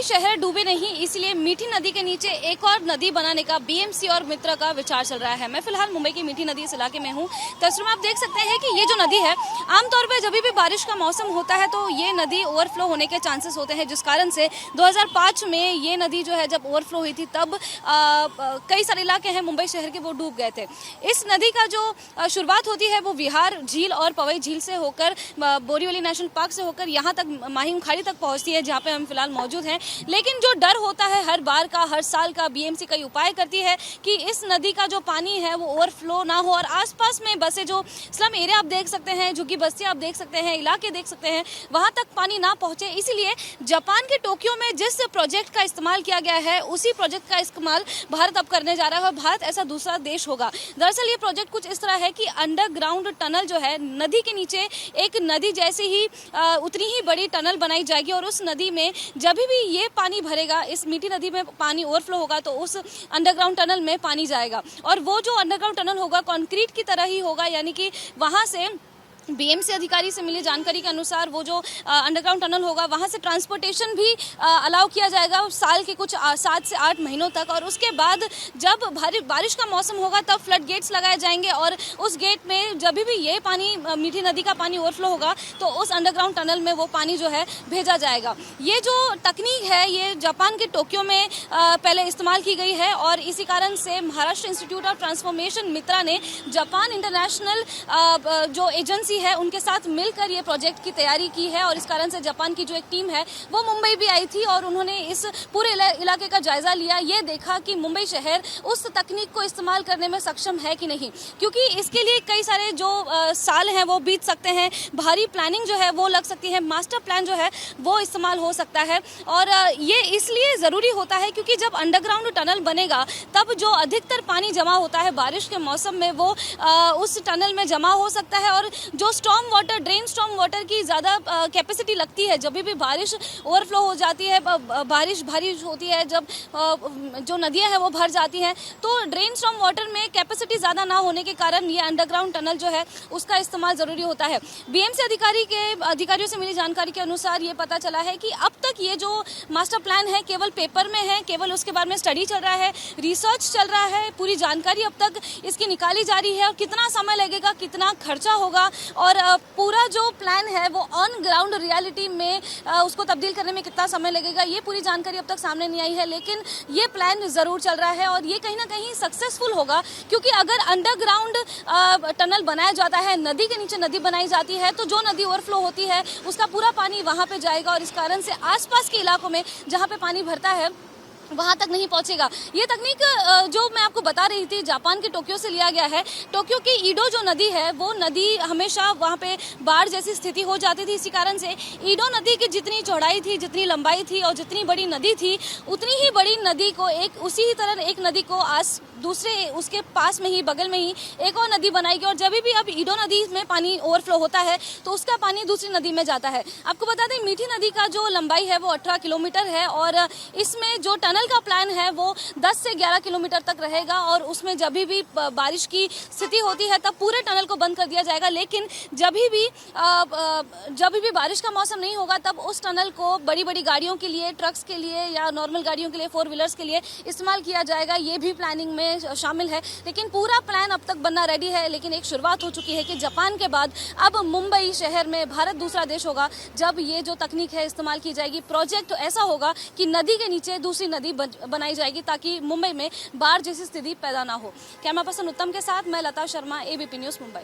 शहर डूबे नहीं, इसलिए मीठी नदी के नीचे एक और नदी बनाने का बीएमसी और मित्रा का विचार चल रहा है। मैं फिलहाल मुंबई की मीठी नदी इस इलाके में हूँ। तस्वीर में आप देख सकते हैं कि ये जो नदी है, आमतौर पर जब भी बारिश का मौसम होता है तो ये नदी ओवरफ्लो होने के चांसेस होते हैं, जिस कारण से 2005 में ये नदी जो है जब ओवरफ्लो हुई थी तब कई सारे इलाके हैं मुंबई शहर के वो डूब गए थे। इस नदी का जो शुरुआत होती है वो विहार झील और पवई झील से होकर बोरीवली नेशनल पार्क से होकर यहाँ तक माहिम खाड़ी तक पहुँचती है, जहाँ पे हम फिलहाल मौजूद हैं। लेकिन जो डर होता है हर बार का, हर साल का, बीएमसी कई उपाय करती है कि इस नदी का जो पानी है वो ओवरफ्लो ना हो और आसपास में बसे जो स्लम एरिया आप देख सकते हैं, झुग्गी बस्तियाँ आप देख सकते हैं, इलाके देख सकते हैं, वहाँ तक पानी ना पहुँचे। इसीलिए जापान के टोक्यो में जिस प्रोजेक्ट का इस्तेमाल किया गया है उसी प्रोजेक्ट का इस्तेमाल भारत अब करने जा रहा है और भारत ऐसा दूसरा देश होगा। दरअसल ये प्रोजेक्ट कुछ इस तरह है कि अंडरग्राउंड टनल जो है नदी के नीचे एक नदी जैसी ही उतनी ही बड़ी टनल बनाई जाएगी और उस नदी में जब भी ये पानी भरेगा, इस मीठी नदी में पानी ओवरफ्लो होगा तो उस अंडरग्राउंड टनल में पानी जाएगा और वो जो अंडरग्राउंड टनल होगा कंक्रीट की तरह ही होगा, यानी कि वहाँ से बीएमसी अधिकारी से मिली जानकारी के अनुसार वो जो अंडरग्राउंड टनल होगा वहाँ से ट्रांसपोर्टेशन भी अलाउ किया जाएगा साल के कुछ 7 से 8 महीनों तक। और उसके बाद जब भारी बारिश का मौसम होगा तब फ्लड गेट्स लगाए जाएंगे और उस गेट में जब भी ये पानी मीठी नदी का पानी ओवरफ्लो होगा तो उस अंडरग्राउंड टनल में वो पानी जो है भेजा जाएगा। ये जो तकनीक है ये जापान के टोक्यो में पहले इस्तेमाल की गई है और इसी कारण से महाराष्ट्र इंस्टीट्यूट ऑफ ट्रांसफॉर्मेशन मित्रा ने जापान इंटरनेशनल जो एजेंसी है उनके साथ मिलकर ये प्रोजेक्ट की तैयारी की है और इस कारण से जापान की जो एक टीम है वो मुंबई भी आई थी और उन्होंने इस पूरे इलाके का जायजा लिया। ये देखा कि मुंबई शहर उस तकनीक को इस्तेमाल करने में सक्षम है कि नहीं, क्योंकि इसके लिए कई सारे जो साल हैं वो बीत सकते हैं, भारी प्लानिंग जो है वो लग सकती है, मास्टर प्लान जो है वो इस्तेमाल हो सकता है। और ये इसलिए ज़रूरी होता है क्योंकि जब अंडरग्राउंड टनल बनेगा तब जो अधिकतर पानी जमा होता है बारिश के मौसम में वो उस टनल में जमा हो सकता है और जो storm water, drain storm water की ज़्यादा कैपेसिटी लगती है, जब भी बारिश ओवरफ्लो हो जाती है, बारिश भारी होती है, जब जो नदियां हैं वो भर जाती हैं तो ड्रेन स्टॉर्म वाटर में कैपेसिटी ज़्यादा ना होने के कारण ये अंडरग्राउंड टनल जो है उसका इस्तेमाल ज़रूरी होता है। बीएमसी अधिकारियों से मिली जानकारी के अनुसार ये पता चला है कि अब तक ये जो मास्टर प्लान है केवल पेपर में है, केवल उसके बारे में स्टडी चल रहा है, रिसर्च चल रहा है, पूरी जानकारी अब तक इसकी निकाली जा रही है और कितना समय लगेगा, कितना खर्चा होगा और पूरा जो प्लान है वो ऑन ग्राउंड रियलिटी में उसको तब्दील करने में कितना समय लगेगा, ये पूरी जानकारी अब तक सामने नहीं आई है। लेकिन ये प्लान ज़रूर चल रहा है और ये कहीं ना कहीं सक्सेसफुल होगा क्योंकि अगर अंडरग्राउंड टनल बनाया जाता है, नदी के नीचे नदी बनाई जाती है तो जो नदी ओवरफ्लो होती है उसका पूरा पानी वहाँ पे जाएगा और इस कारण से आसपास के इलाकों में जहाँ पे पानी भरता है वहाँ तक नहीं पहुँचेगा। ये तकनीक जो मैं आपको बता रही थी जापान के टोक्यो से लिया गया है। टोक्यो की ईडो जो नदी है वो नदी हमेशा वहाँ पे बाढ़ जैसी स्थिति हो जाती थी, इसी कारण से ईडो नदी की जितनी चौड़ाई थी, जितनी लंबाई थी और जितनी बड़ी नदी थी उतनी ही बड़ी नदी को उसी ही तरह एक नदी को दूसरे उसके पास में ही बगल में ही एक और नदी बनाएगी और जब भी अब ईडो नदी में पानी ओवरफ्लो होता है तो उसका पानी दूसरी नदी में जाता है। आपको बता दें मीठी नदी का जो लंबाई है वो 18 किलोमीटर है और इसमें जो टनल का प्लान है वो 10 से 11 किलोमीटर तक रहेगा और उसमें जब भी बारिश की स्थिति होती है तब पूरे टनल को बंद कर दिया जाएगा। लेकिन जब भी बारिश का मौसम नहीं होगा तब उस टनल को बड़ी बड़ी गाड़ियों के लिए, ट्रक्स के लिए या नॉर्मल गाड़ियों के लिए, 4 व्हीलर्स के लिए इस्तेमाल किया जाएगा। ये भी प्लानिंग में शामिल है लेकिन पूरा प्लान अब तक बनना रेडी है। लेकिन एक शुरुआत हो चुकी है कि जापान के बाद अब मुंबई शहर में भारत दूसरा देश होगा जब ये जो तकनीक है इस्तेमाल की जाएगी। प्रोजेक्ट ऐसा होगा कि नदी के नीचे दूसरी नदी बनाई जाएगी ताकि मुंबई में बाढ़ जैसी स्थिति पैदा ना हो। कैमरा पर्सन उत्तम के साथ मैं लता शर्मा, एबीपी न्यूज़ मुंबई।